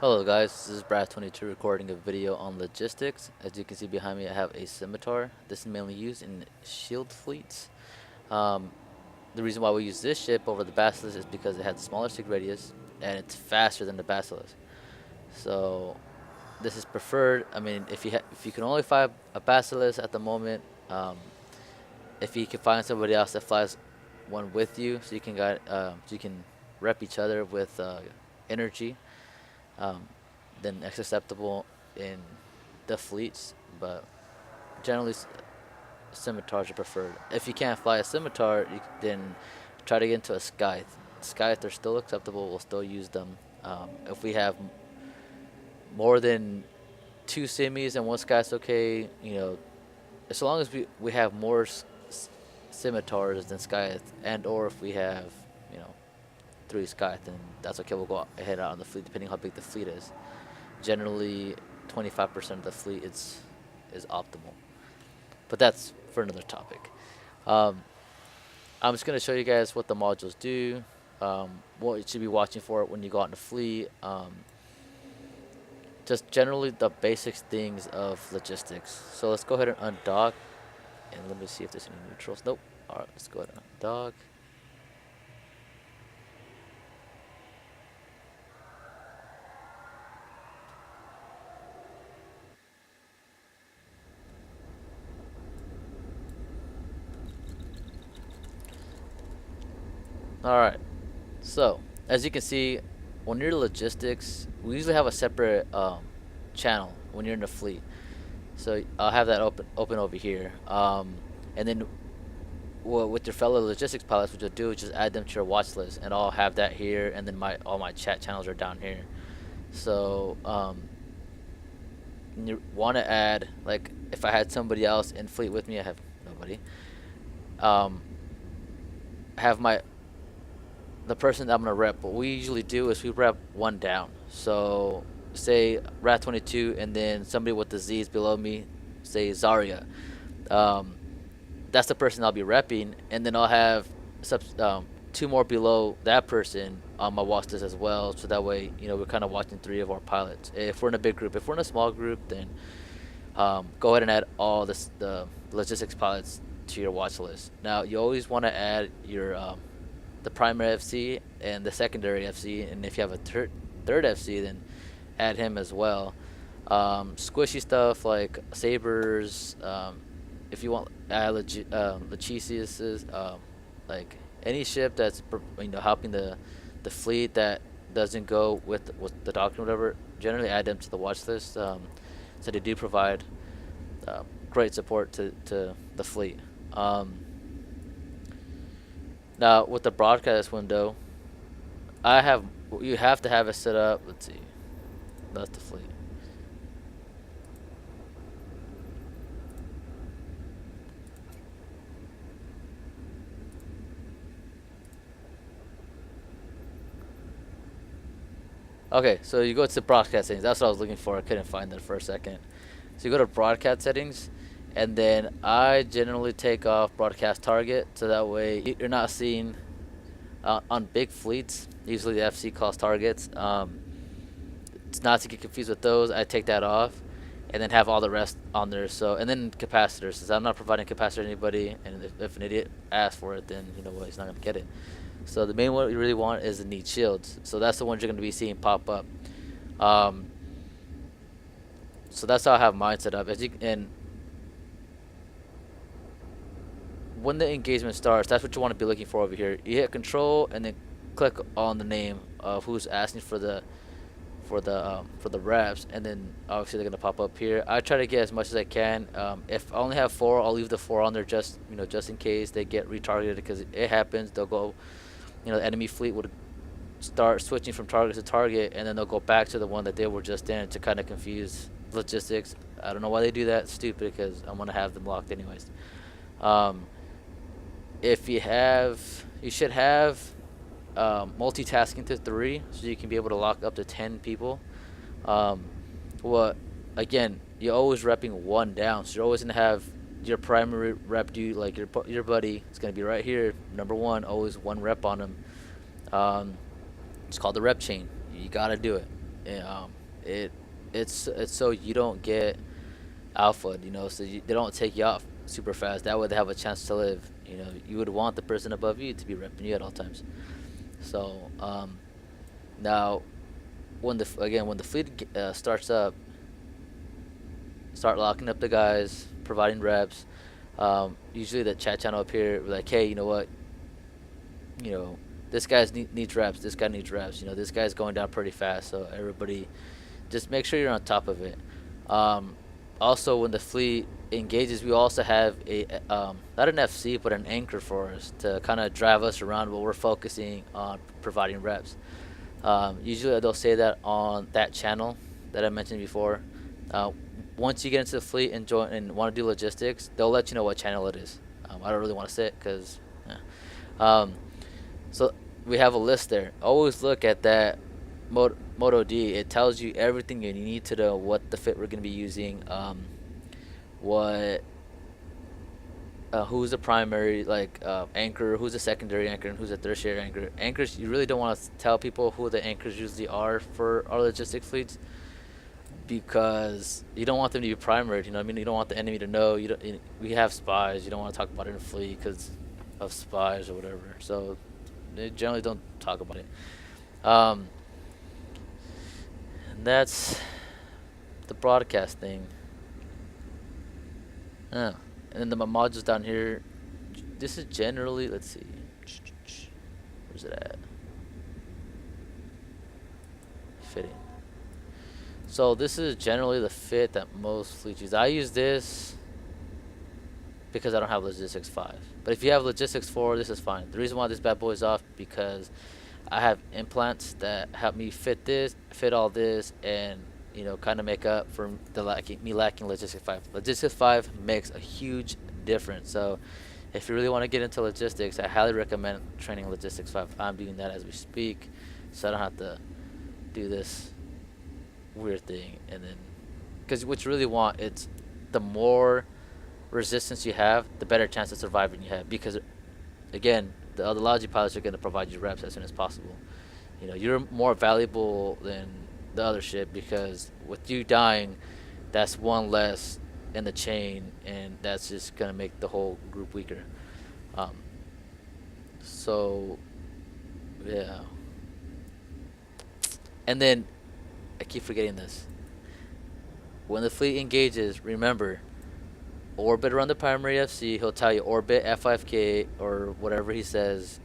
Hello guys, this is Brad22 recording a video on logistics. As you can see behind me I have a scimitar. This is mainly used in shield fleets. Um, the reason why we use this ship over the Basilisk is because it has smaller sig radius and it's faster than the Basilisk. So this is preferred. I mean, if you can only fly a Basilisk at the moment, if you can find somebody else that flies one with you, so you can rep each other with energy, um, then it's acceptable in the fleets, but generally scimitars are preferred. If you can't fly a scimitar, then try to get into a scythe. Scythe are still acceptable. We'll still use them. If we have more than two semis and one scythe's okay. As long as we have more scimitars than scythe, and or if we have you know three scythe, then that's okay. We'll go ahead out on the fleet depending how big the fleet is. Generally, 25% of the fleet is optimal, but that's for another topic. Um, I'm just gonna show you guys what the modules do, what you should be watching for when you go out in the fleet, just generally the basic things of logistics. So let's go ahead and undock, and let me see if there's any neutrals. Nope. All right, let's go ahead and undock. All right. So as you can see, when you're logistics, we usually have a separate channel when you're in the fleet. So I'll have that open over here. And then with your fellow logistics pilots, what you'll do is just add them to your watch list, and I'll have that here. And then all my chat channels are down here. So you want to add, like, if I had somebody else in fleet with me, I have nobody. Um, have the person that I'm gonna rep. What we usually do is we rep one down. So say Rat22, and then somebody with the Z's below me, say Zarya. Um, that's the person I'll be repping, and then I'll have two more below that person on my watch list as well. So that way, we're kind of watching three of our pilots. If we're in a big group, if we're in a small group, then go ahead and add all the logistics pilots to your watch list. Now you always want to add your the primary FC and the secondary FC, and if you have a third FC, then add him as well. Squishy stuff like sabers. If you want Lachisiuses, like any ship that's helping the fleet that doesn't go with the doctrine, whatever. Generally, add them to the watch list. So they do provide great support to the fleet. Now with the broadcast window, you have to have it set up. Let's see, that's the fleet. Okay, so you go to broadcast settings. That's what I was looking for. I couldn't find it for a second. So you go to broadcast settings, and then I generally take off broadcast target, so that way you're not seeing on big fleets. Usually the FC calls targets. It's not to get confused with those. I take that off, and then have all the rest on there. So, and then capacitors, since I'm not providing capacitor to anybody, and if an idiot asks for it, then you know what, he's not gonna get it. So the main one you really want is the need shields. So that's the ones you're gonna be seeing pop up. So that's how I have mine set up. And when the engagement starts, that's what you want to be looking for over here. You hit control and then click on the name of who's asking for the reps, and then obviously they're gonna pop up here. I try to get as much as I can. If I only have 4, I'll leave the 4 on there just in case they get retargeted, because it happens. They'll go, the enemy fleet would start switching from target to target, and then they'll go back to the one that they were just in to kind of confuse logistics. I don't know why they do that. It's stupid, because I'm gonna have them locked anyways. If you should have multitasking to 3, so you can be able to lock up to 10 people. What again? You're always repping one down, so you're always gonna have your primary rep dude, like your buddy. It's gonna be right here, number 1. Always one rep on him. It's called the rep chain. You gotta do it. And, it it's so you don't get alpha, so they don't take you off super fast. That way they have a chance to live. You would want the person above you to be repping you at all times. So now when the fleet starts up, start locking up the guys, providing reps. Usually the chat channel up here, we're like, hey, you know what? You know, this needs reps. This guy needs reps. This guy's going down pretty fast. So everybody, just make sure you're on top of it. Um, Also, when the fleet engages, we also have a not an FC but an anchor for us to kind of drive us around while we're focusing on providing reps. Usually they'll say that on that channel that I mentioned before. Uh, Once you get into the fleet and join and want to do logistics, they'll let you know what channel it is. I don't really want to say it because, um, so we have a list there. Always look at that Moto D. It tells you everything you need to know, what the fit we're going to be using, what who's the primary anchor, who's the secondary anchor, and who's the tertiary anchor. Anchors, you really don't want to tell people who the anchors usually are for our logistic fleets because you don't want them to be primary. You know what I mean? You don't want the enemy to know. We have spies. You don't want to talk about it in a fleet because of spies or whatever. So they generally don't talk about it. Um, and that's the broadcast thing. Oh. And then the modules down here. This is generally, let's see. Where's it at? Fitting. So this is generally the fit that most fleets use. I use this because I don't have Logistics 5. But if you have Logistics 4, this is fine. The reason why this bad boy is off because I have implants that help me fit all this, and kind of make up for me lacking Logistics 5. Logistics 5 makes a huge difference. So if you really want to get into logistics, I highly recommend training Logistics 5. I'm doing that as we speak, so I don't have to do this weird thing. And then, because what you really want, it's the more resistance you have, the better chance of surviving you have. Because, again, the other Logi pilots are going to provide you reps as soon as possible. You're more valuable than the other ship because with you dying, that's one less in the chain, and that's just going to make the whole group weaker. Um, so, yeah. And then, I keep forgetting this. When the fleet engages, remember, orbit around the primary FC. He'll tell you orbit F5K or whatever he says.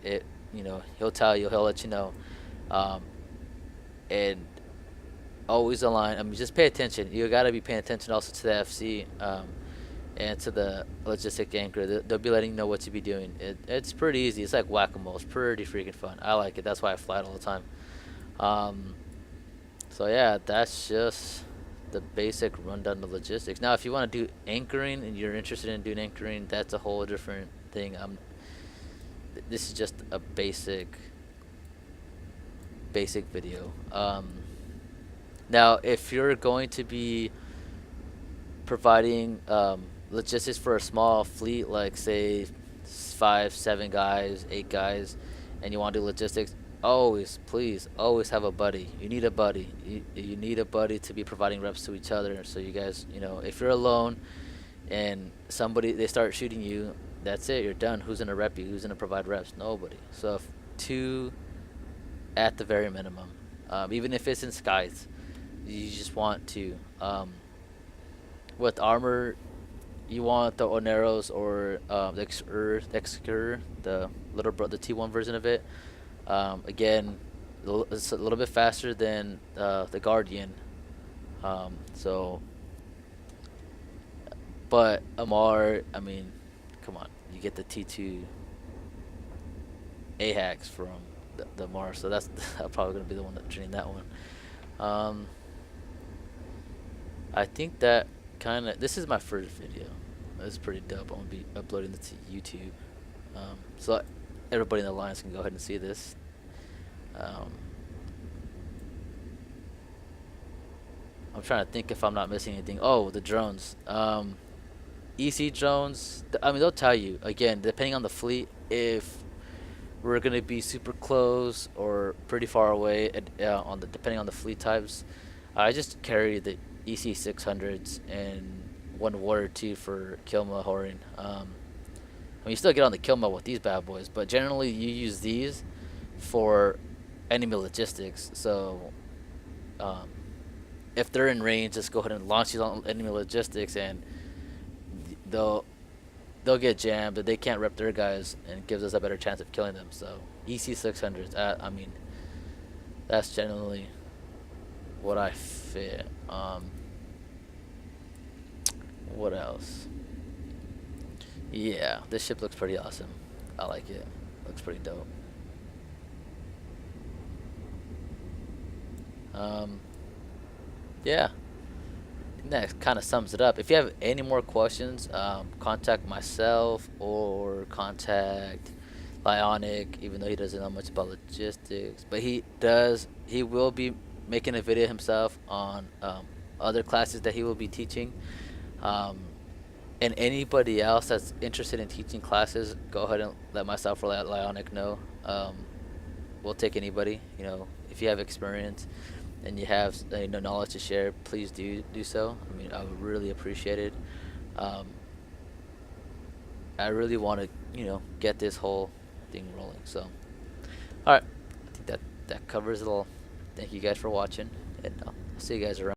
He'll tell you. He'll let you know. And always align. I mean, just pay attention. You gotta be paying attention also to the FC and to the logistic anchor. They'll be letting you know what to be doing. It's pretty easy. It's like whack-a-mole. It's pretty freaking fun. I like it. That's why I fly it all the time. So yeah, that's just the basic rundown of logistics. Now, if you want to do anchoring and you're interested in doing anchoring, that's a whole different thing. This is just a basic video. Now, if you're going to be providing logistics for a small fleet, like say 5, 7 guys, 8 guys, and you want to do logistics, please always have a buddy. You need a buddy. You need a buddy to be providing reps to each other. So you guys, if you're alone and they start shooting you, that's it. You're done. Who's gonna rep you? Who's gonna provide reps? Nobody. So if 2 at the very minimum, even if it's in skies, you just want to. With armor, you want the Oneros or the Excur, the the T1 version of it. Again, it's a little bit faster than the Guardian. But Amar, I mean, come on, you get the T2 AHAX from the Mars, so that's I'm probably gonna be the one that training that one. I think that this is my first video. It's pretty dope. I'm gonna be uploading it to YouTube, so everybody in the Alliance can go ahead and see this. I'm trying to think if I'm not missing anything. Oh, the drones. EC drones. I mean, they'll tell you again, depending on the fleet, if we're gonna be super close or pretty far away, on the depending on the fleet types. I just carry the EC 600s and one water two for Kilma whoring. I mean, you still get on the kill mode with these bad boys, but generally you use these for enemy logistics. So um, if they're in range, just go ahead and launch these on enemy logistics, and they'll they'll get jammed, but they can't rep their guys, and it gives us a better chance of killing them. So EC 600s, I mean, that's generally what I fit. What else? Yeah, this ship looks pretty awesome. I like it. Looks pretty dope. Um, yeah, that kind of sums it up. If you have any more questions, contact myself or contact Lionic, even though he doesn't know much about logistics. But he does, he will be making a video himself on other classes that he will be teaching. Um, and anybody else that's interested in teaching classes, go ahead and let myself or Lionic know. We'll take anybody. If you have experience and you have knowledge to share, please do so. I mean, I would really appreciate it. Um, I really want to get this whole thing rolling. So, all right, I think that covers it all. Thank you guys for watching, and I'll see you guys around.